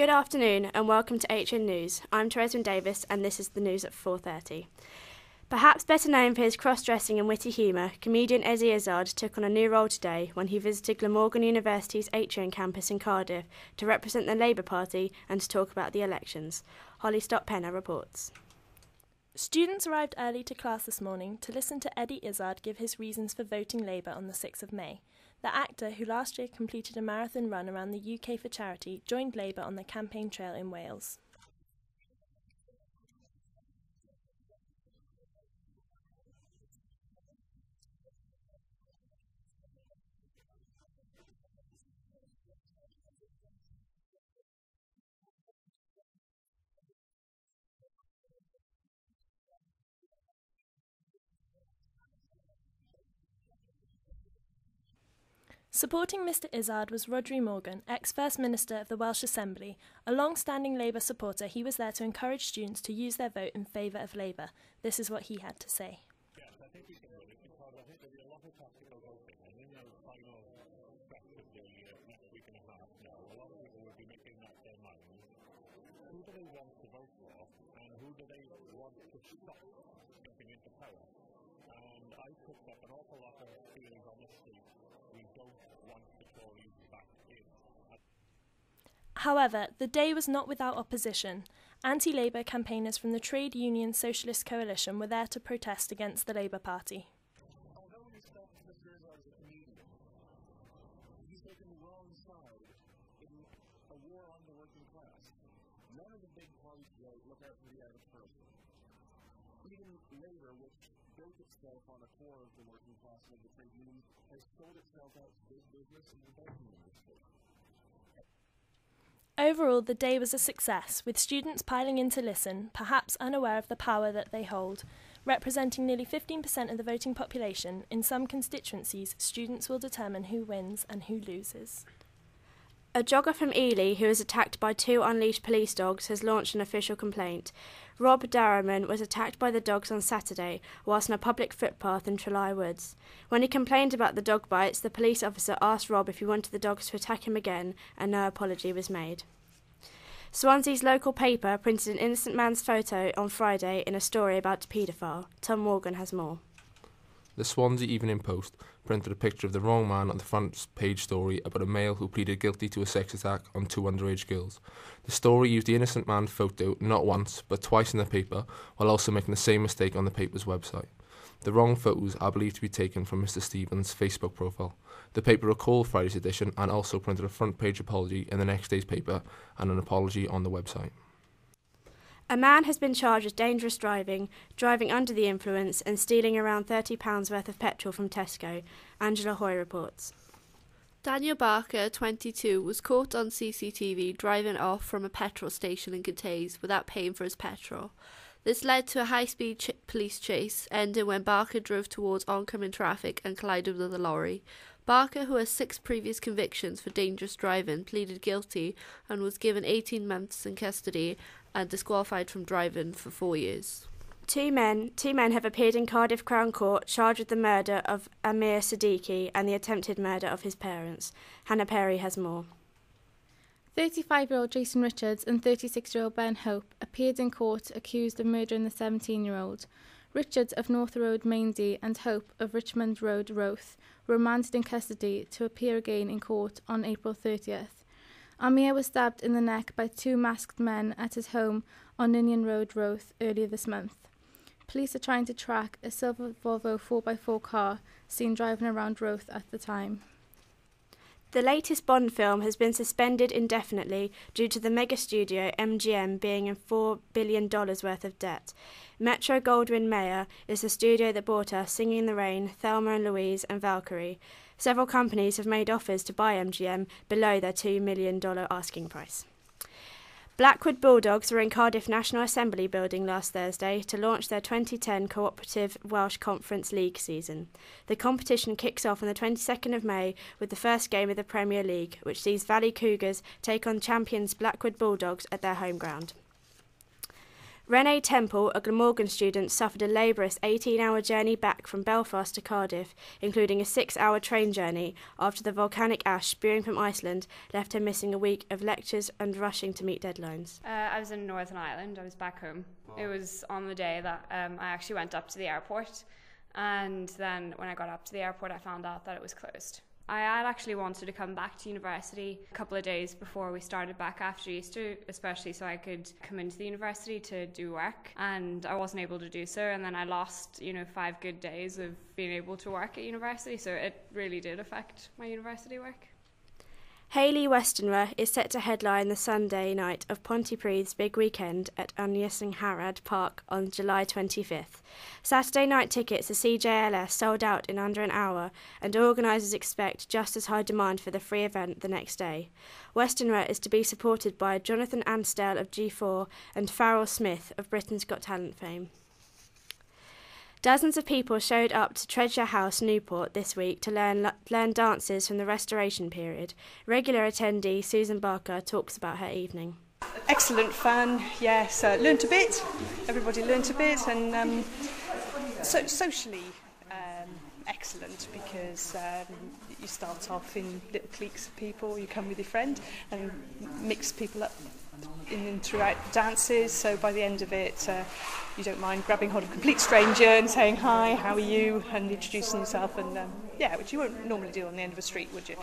Good afternoon and welcome to HN News. I'm Teresa's Davis and this is the news at 4:30. Perhaps better known for his cross-dressing and witty humour, comedian Eddie Izzard took on a new role today when he visited Glamorgan University's Atrium campus in Cardiff to represent the Labour Party and to talk about the elections. Holly Stott-Penner reports. Students arrived early to class this morning to listen to Eddie Izzard give his reasons for voting Labour on the 6th of May. The actor, who last year completed a marathon run around the UK for charity, joined Labour on the campaign trail in Wales. Supporting Mr Izzard was Rhodri Morgan, ex-First Minister of the Welsh Assembly. A long-standing Labour supporter, he was there to encourage students to use their vote in favour of Labour. This is what he had to say. Yes, I think we can win it because I think there'll be a lot of tactical voting. And in the final stretch of the next week and a half now, a lot of people will be making up their minds. Who do they want to vote for and who do they want to stop getting into power? And I picked up an awful lot of feelings on the street. We don't want the Tories back in. However, the day was not without opposition. Anti-Labour campaigners from the Trade Union Socialist Coalition were there to protest against the Labour Party. Although we respect Mr. Izzard as a comedian, he's taken the wrong side in a war on the working class. None of the big parties today look out for the average person. Even Labour, which built itself on a core of the working class and of the trade union, has sold itself out to big business and the banking industry. Overall, the day was a success, with students piling in to listen, perhaps unaware of the power that they hold. Representing nearly 15% of the voting population, in some constituencies, students will determine who wins and who loses. A jogger from Ely who was attacked by two unleashed police dogs has launched an official complaint. Rob Darriman was attacked by the dogs on Saturday whilst on a public footpath in Trelai Woods. When he complained about the dog bites, the police officer asked Rob if he wanted the dogs to attack him again and no apology was made. Swansea's local paper printed an innocent man's photo on Friday in a story about a paedophile. Tom Morgan has more. The Swansea Evening Post printed a picture of the wrong man on the front page story about a male who pleaded guilty to a sex attack on two underage girls. The story used the innocent man photo not once but twice in the paper, while also making the same mistake on the paper's website. The wrong photos are believed to be taken from Mr Stevens' Facebook profile. The paper recalled Friday's edition and also printed a front page apology in the next day's paper and an apology on the website. A man has been charged with dangerous driving, driving under the influence and stealing around £30 worth of petrol from Tesco. Angela Hoy reports. Daniel Barker, 22, was caught on CCTV driving off from a petrol station in Cathays without paying for his petrol. This led to a high-speed police chase, ending when Barker drove towards oncoming traffic and collided with a lorry. Barker, who has 6 previous convictions for dangerous driving, pleaded guilty and was given 18 months in custody and disqualified from driving for 4 years. Two men have appeared in Cardiff Crown Court charged with the murder of Amir Siddiqui and the attempted murder of his parents. Hannah Perry has more. 35-year-old Jason Richards and 36-year-old Ben Hope appeared in court accused of murdering the 17-year-old. Richards of North Road, Mainsey, and Hope of Richmond Road, Roath, were remanded in custody to appear again in court on April 30th. Amir was stabbed in the neck by 2 masked men at his home on Ninian Road, Roath, earlier this month. Police are trying to track a silver Volvo 4x4 car seen driving around Roath at the time. The latest Bond film has been suspended indefinitely due to the mega studio MGM being in $4 billion worth of debt. Metro-Goldwyn-Mayer is the studio that bought us Singing in the Rain, Thelma and Louise and Valkyrie. Several companies have made offers to buy MGM below their $2 million asking price. Blackwood Bulldogs were in Cardiff National Assembly building last Thursday to launch their 2010 Cooperative Welsh Conference League season. The competition kicks off on the 22nd of May with the first game of the Premier League, which sees Valley Cougars take on champions Blackwood Bulldogs at their home ground. Renee Temple, a Glamorgan student, suffered a laborious 18-hour journey back from Belfast to Cardiff, including a 6-hour train journey, after the volcanic ash spewing from Iceland left her missing a week of lectures and rushing to meet deadlines. I was in Northern Ireland. I was back home. It was on the day that I actually went up to the airport, and then when I got up to the airport I found out that it was closed. I had actually wanted to come back to university a couple of days before we started back after Easter, especially so I could come into the university to do work, and I wasn't able to do so, and then I lost 5 good days of being able to work at university, so it really did affect my university work. Hayley Westenra is set to headline the Sunday night of Pontypridd's big weekend at Harad Park on July 25th. Saturday night tickets to CJLS sold out in under an hour, and organisers expect just as high demand for the free event the next day. Westenra is to be supported by Jonathan Ansdell of G4 and Farrell Smith of Britain's Got Talent fame. Dozens of people showed up to Treasure House, Newport this week to learn dances from the Restoration period. Regular attendee Susan Barker talks about her evening. Excellent fun, yes. Learnt a bit. Everybody learnt a bit, and socially excellent, because you start off in little cliques of people. You come with your friend and mix people up in and throughout the dances, so by the end of it you don't mind grabbing hold of a complete stranger and saying hi, how are you, and introducing yourself, and which you won't normally do on the end of a street, would you?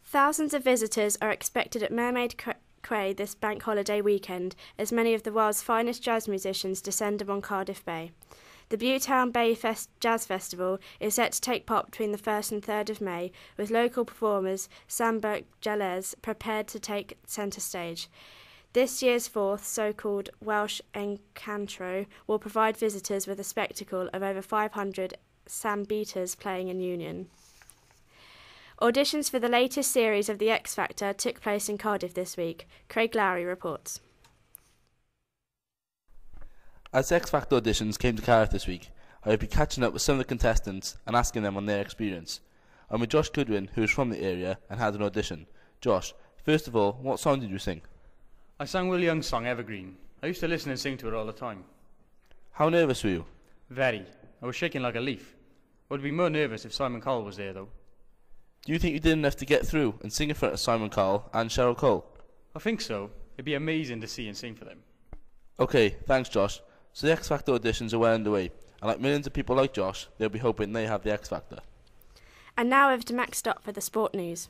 Thousands of visitors are expected at Mermaid Quay this bank holiday weekend, as many of the world's finest jazz musicians descend upon Cardiff Bay. The Butetown Bay Jazz Festival is set to take part between the 1st and 3rd of May, with local performers Samba Jalez prepared to take centre stage. This year's fourth, so-called Welsh Encantro, will provide visitors with a spectacle of over 500 sambitas playing in union. Auditions for the latest series of The X Factor took place in Cardiff this week. Craig Lowry reports. As X Factor auditions came to Cardiff this week, I will be catching up with some of the contestants and asking them on their experience. I'm with Josh Goodwin, who is from the area and had an audition. Josh, first of all, what song did you sing? I sang Will Young's song Evergreen. I used to listen and sing to it all the time. How nervous were you? Very. I was shaking like a leaf. I would be more nervous if Simon Cowell was there, though. Do you think you did enough to get through and sing in front of Simon Cowell and Cheryl Cole? I think so. It'd be amazing to see and sing for them. Okay, thanks Josh. So the X Factor auditions are well underway, and like millions of people like Josh, they'll be hoping they have the X Factor. And now over to Max Stott for the sport news.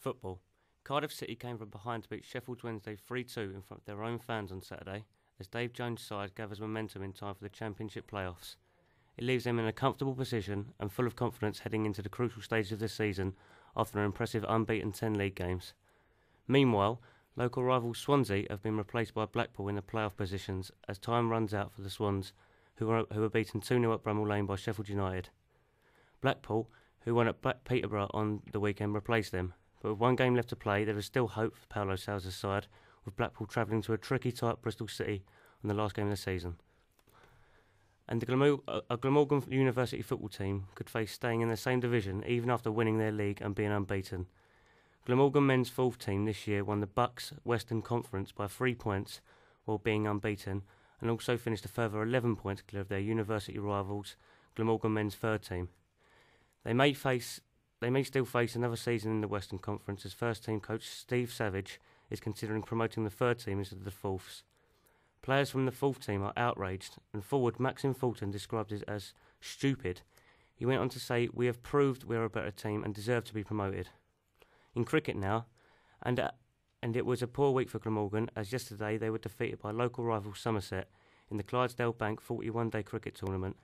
Football. Cardiff City came from behind to beat Sheffield Wednesday 3-2 in front of their own fans on Saturday, as Dave Jones' side gathers momentum in time for the Championship playoffs. It leaves them in a comfortable position and full of confidence heading into the crucial stage of this season after an impressive unbeaten 10 league games. Meanwhile, local rivals Swansea have been replaced by Blackpool in the playoff positions as time runs out for the Swans, who were beaten 2-0 at Bramall Lane by Sheffield United. Blackpool, who won at Peterborough on the weekend, replaced them, but with one game left to play, there is still hope for Paulo Sousa's side, with Blackpool travelling to a tricky type Bristol City on the last game of the season. And a Glamorgan University football team could face staying in the same division even after winning their league and being unbeaten. Glamorgan men's fourth team this year won the Bucks Western Conference by 3 points while being unbeaten, and also finished a further 11 points clear of their university rivals, Glamorgan men's third team. They may still face another season in the Western Conference, as first team coach Steve Savage is considering promoting the third team instead of the fourths. Players from the fourth team are outraged, and forward Maxim Fulton described it as stupid. He went on to say, "We have proved we are a better team and deserve to be promoted." In cricket now, and it was a poor week for Glamorgan, as yesterday they were defeated by local rival Somerset in the Clydesdale Bank 41-day cricket tournament.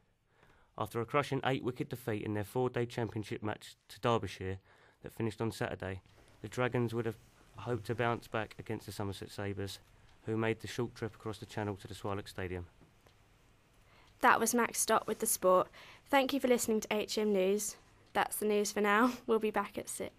After a crushing 8-wicket defeat in their 4-day championship match to Derbyshire that finished on Saturday, the Dragons would have hoped to bounce back against the Somerset Sabres, who made the short trip across the Channel to the Swallow Stadium. That was Max Stott with the sport. Thank you for listening to HM News. That's the news for now. We'll be back at 6.